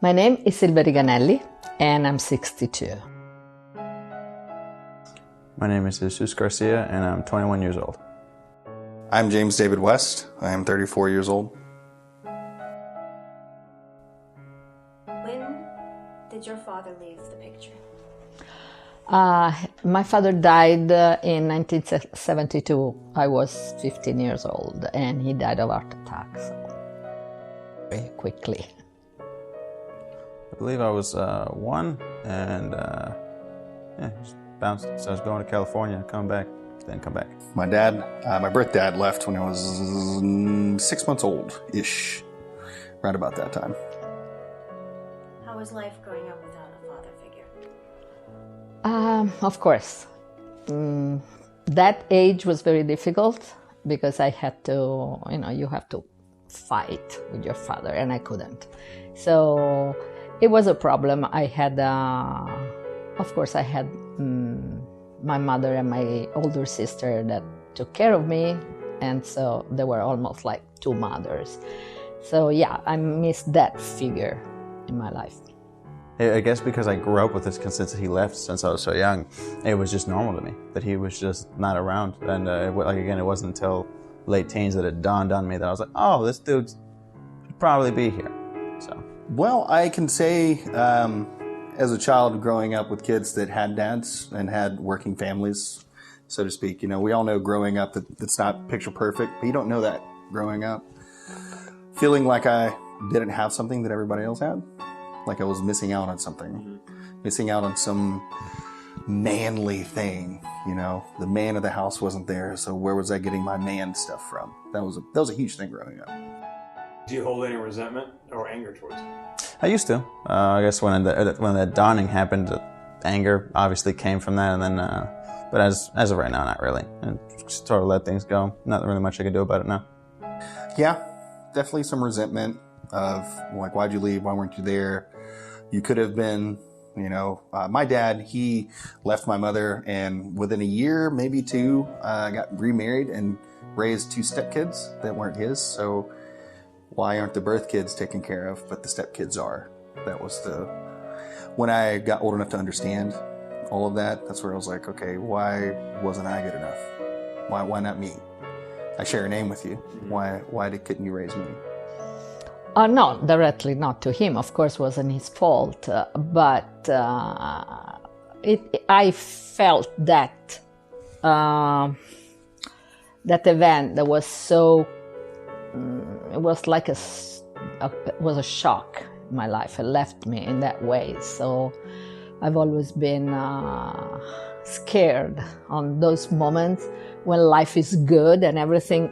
My name is Silvia Riganelli and I'm 62. My name is Jesus Garcia and I'm 21 years old. I'm James David West. I am 34 years old. When did your father leave the picture? My father died in 1972. I was 15 years old and he died of heart attack, so very quickly. I believe I was one and just bounced. So I was going to California, come back, then come back. My dad, my birth dad left when I was 6 months old-ish, right about that time. How was life growing up without a father figure? Of course. That age was very difficult because I had to, you have to fight with your father and I couldn't. So it was a problem. I had, of course, I had my mother and my older sister that took care of me. And so they were almost like two mothers. So yeah, I missed that figure in my life. I guess because I grew up with this consensus he left since I was so young, it was just normal to me that he was just not around. And it wasn't until late teens that it dawned on me that I was like, oh, this dude should probably be here. So. Well, I can say as a child growing up with kids that had dads and had working families, so to speak, we all know growing up that it's not picture perfect, but you don't know that growing up. Feeling like I didn't have something that everybody else had. Like I was missing out on something, missing out on some manly thing, The man of the house wasn't there, so where was I getting my man stuff from? That was a huge thing growing up. Do you hold any resentment or anger towards him? I used to. I guess when that dawning happened, anger obviously came from that, and then, but as of right now, not really. And just sort of let things go. Not really much I can do about it now. Yeah, definitely some resentment of like, why'd you leave? Why weren't you there? You could have been, my dad, he left my mother and within a year, maybe two, got remarried and raised two stepkids that weren't his. So why aren't the birth kids taken care of, but the stepkids are? That was when I got old enough to understand all of that, that's where I was like, okay, why wasn't I good enough? Why not me? I share a name with you. Why couldn't you raise me? No, directly not to him. Of course, wasn't his fault. But I felt that that event that was so. It was like it was a shock in my life. It left me in that way. So I've always been scared on those moments when life is good and everything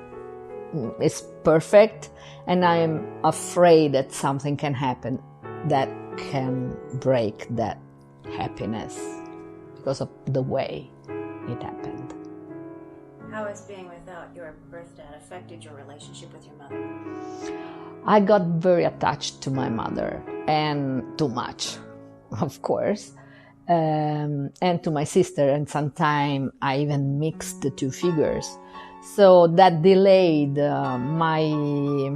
is perfect. And I am afraid that something can happen that can break that happiness because of the way it happened. How has being without your birth dad affected your relationship with your mother? I got very attached to my mother, and too much, of course, and to my sister, and sometimes I even mixed the two figures. So that delayed my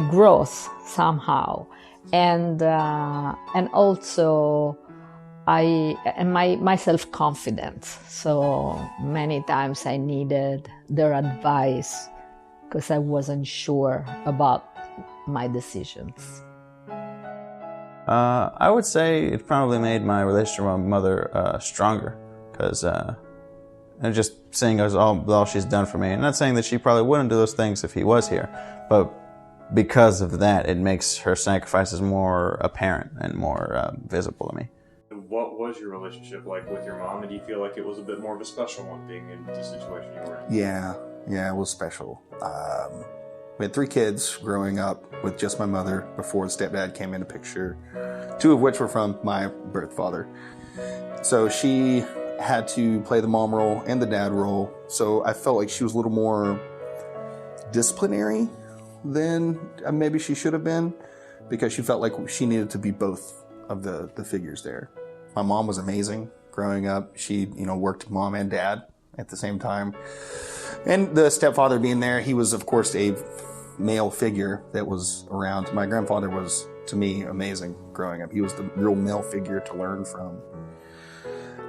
growth somehow, and also my self-confidence. So many times I needed their advice because I wasn't sure about my decisions. I would say it probably made my relationship with my mother stronger because. And just seeing as all she's done for me. And not saying that she probably wouldn't do those things if he was here, but because of that, it makes her sacrifices more apparent and more visible to me. What was your relationship like with your mom? And do you feel like it was a bit more of a special one being in the situation you were in? Yeah, it was special. We had 3 kids growing up with just my mother before the stepdad came in the picture, 2 of which were from my birth father. So she had to play the mom role and the dad role. So I felt like she was a little more disciplinary than maybe she should have been, because she felt like she needed to be both of the figures there. My mom was amazing growing up. She, worked mom and dad at the same time. And the stepfather being there, he was, of course, a male figure that was around. My grandfather was, to me, amazing growing up. He was the real male figure to learn from.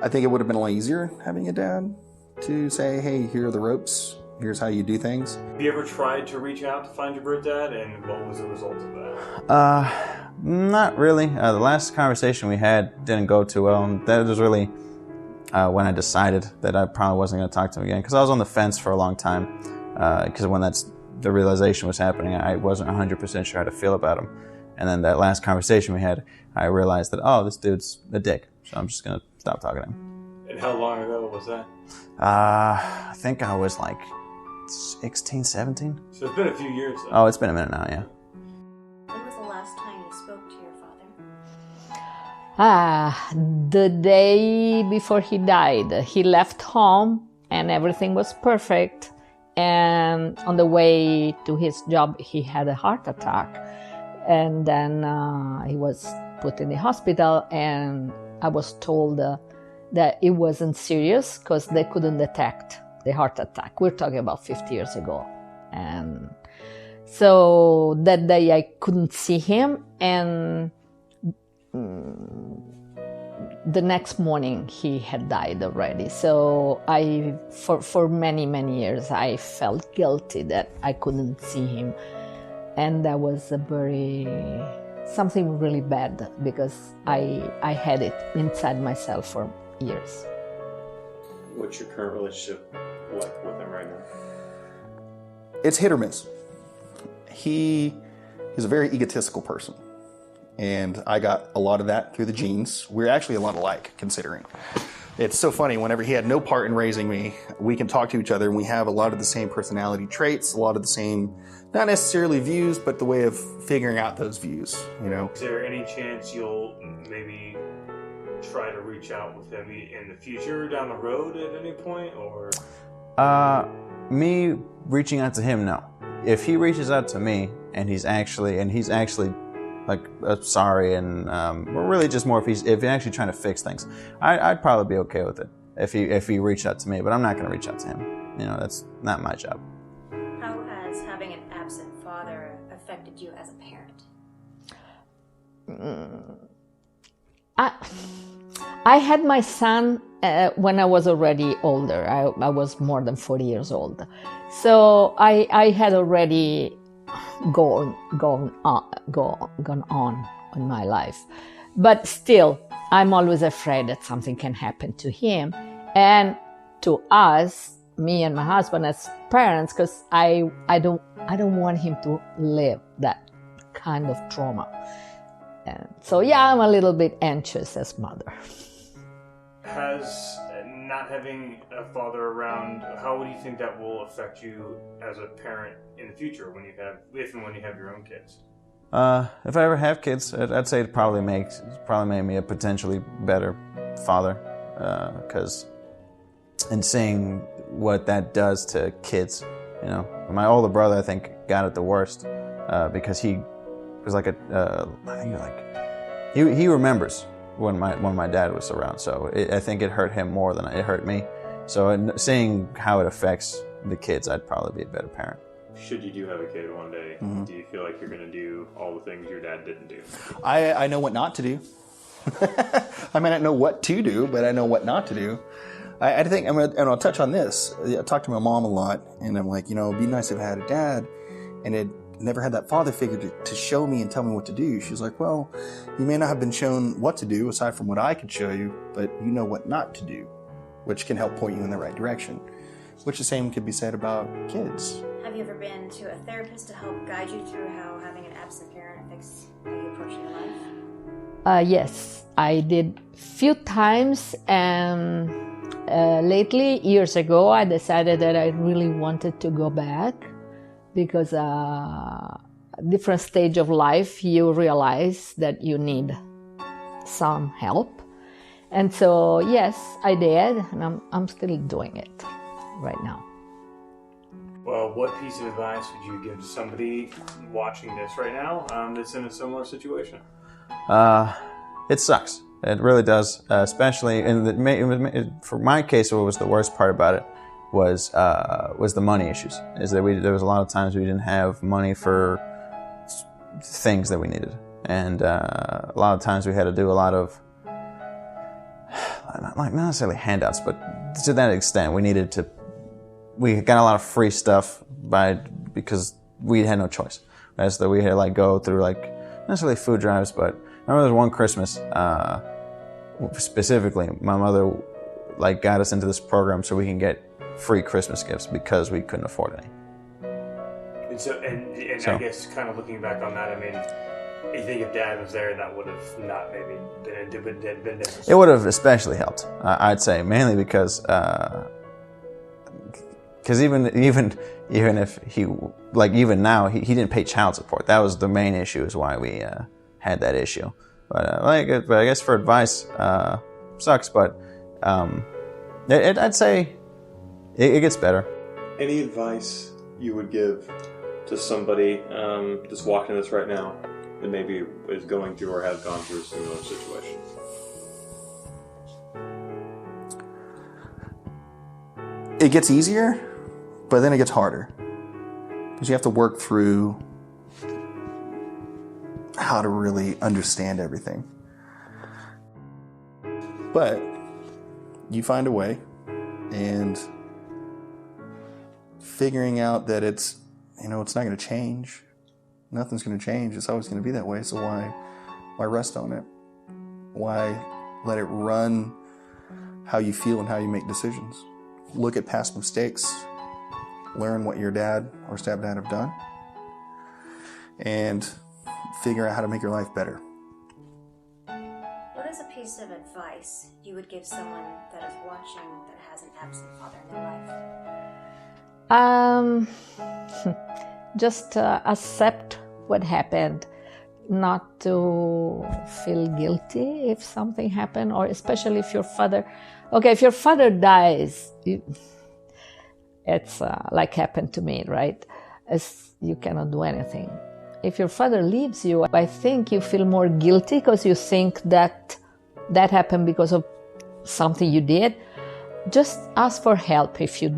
I think it would have been a lot easier having a dad to say, hey, here are the ropes. Here's how you do things. Have you ever tried to reach out to find your birth dad, and what was the result of that? Not really. The last conversation we had didn't go too well, and that was really when I decided that I probably wasn't going to talk to him again, because I was on the fence for a long time, because when the realization was happening, I wasn't 100% sure how to feel about him. And then that last conversation we had, I realized that, oh, this dude's a dick, so I'm just going to stop talking to him. And how long ago was that? I think I was like 16, 17. So it's been a few years then. Oh, it's been a minute now, yeah. When was the last time you spoke to your father? The day before he died. He left home and everything was perfect. And on the way to his job, he had a heart attack. And then he was put in the hospital, and I was told that it wasn't serious because they couldn't detect the heart attack. We're talking about 50 years ago. And so that day I couldn't see him, and the next morning he had died already. So for many, many years, I felt guilty that I couldn't see him. And that was something really bad, because I had it inside myself for years. What's your current relationship like with him right now? It's hit or miss. He's a very egotistical person, and I got a lot of that through the genes. We're actually a lot alike, considering. It's so funny, whenever he had no part in raising me, we can talk to each other, and we have a lot of the same personality traits, a lot of the same, not necessarily views, but the way of figuring out those views, you know. Is there any chance you'll maybe try to reach out with him in the future, down the road at any point, or? Me reaching out to him, no. If he reaches out to me and he's actually like sorry, and or really just more if he's actually trying to fix things, I'd probably be okay with it if he reached out to me. But I'm not going to reach out to him. You know, that's not my job. How has having an absent father affected you as a parent? I had my son when I was already older. I was more than 40 years old. So I had already gone on in my life. But still, I'm always afraid that something can happen to him and to us, me and my husband as parents, because I don't want him to live that kind of trauma. And so yeah, I'm a little bit anxious as mother. Has not having a father around, how would you think that will affect you as a parent in the future if and when you have your own kids? If I ever have kids, I'd say it probably made me a potentially better father, because in seeing what that does to kids, you know, my older brother I think got it the worst, because he was like he remembers when my dad was around, so I think it hurt him more than it hurt me. So seeing how it affects the kids, I'd probably be a better parent. Should you do have a kid one day, do you feel like you're going to do all the things your dad didn't do? I know what not to do. I may not know what to do, but I know what not to do. I think, and I'll touch on this. I talk to my mom a lot, and I'm like, you know, it'd be nice if I had a dad, and it never had that father figure to show me and tell me what to do. She's like, well, you may not have been shown what to do aside from what I could show you, but you know what not to do, which can help point you in the right direction, which the same could be said about kids. Have you ever been to a therapist to help guide you through how having an absent parent affects how you approach your life? Yes, I did few times, and lately, years ago, I decided that I really wanted to go back, because different stage of life, you realize that you need some help. And so, yes, I did, and I'm still doing it right now. Well, what piece of advice would you give to somebody watching this right now that's in a similar situation? It sucks. It really does, especially for my case, what was the worst part about it was the money issues. Is that there was a lot of times we didn't have money for things that we needed, and a lot of times we had to do a lot of, not necessarily handouts, but to that extent we got a lot of free stuff because we had no choice. As though we had to go through not necessarily food drives, but I remember there was one Christmas specifically, my mother got us into this program so we can get free Christmas gifts because we couldn't afford any. And so I guess kind of looking back on that, I mean, you think if Dad was there, that would have not maybe been different? It would have especially helped, I'd say, mainly because even if he even now he didn't pay child support. That was the main issue, is why we had that issue. But I guess for advice, sucks, but I'd say it gets better. Any advice you would give to somebody just watching this right now that maybe is going through or has gone through a similar situation? It gets easier, but then it gets harder. Because you have to work through how to really understand everything. But you find a way, and figuring out that it's not going to change. Nothing's going to change. It's always going to be that way. So why rest on it? Why let it run how you feel and how you make decisions? Look at past mistakes. Learn what your dad or stepdad have done. And figure out how to make your life better. What is a piece of advice you would give someone that is watching that has an absent father in their life? Just accept what happened, not to feel guilty if something happened, or especially if your father dies, it's like happened to me, right? You cannot do anything. If your father leaves you, I think you feel more guilty because you think that happened because of something you did. Just ask for help if you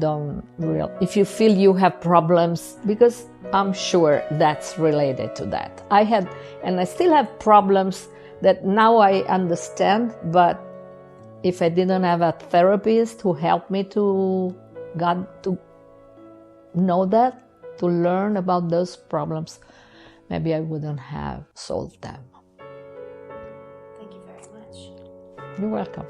feel you have problems, because I'm sure that's related to that. I had, and I still have problems that now I understand, but if I didn't have a therapist who helped me to know that, to learn about those problems, maybe I wouldn't have solved them. Thank you very much. You're welcome.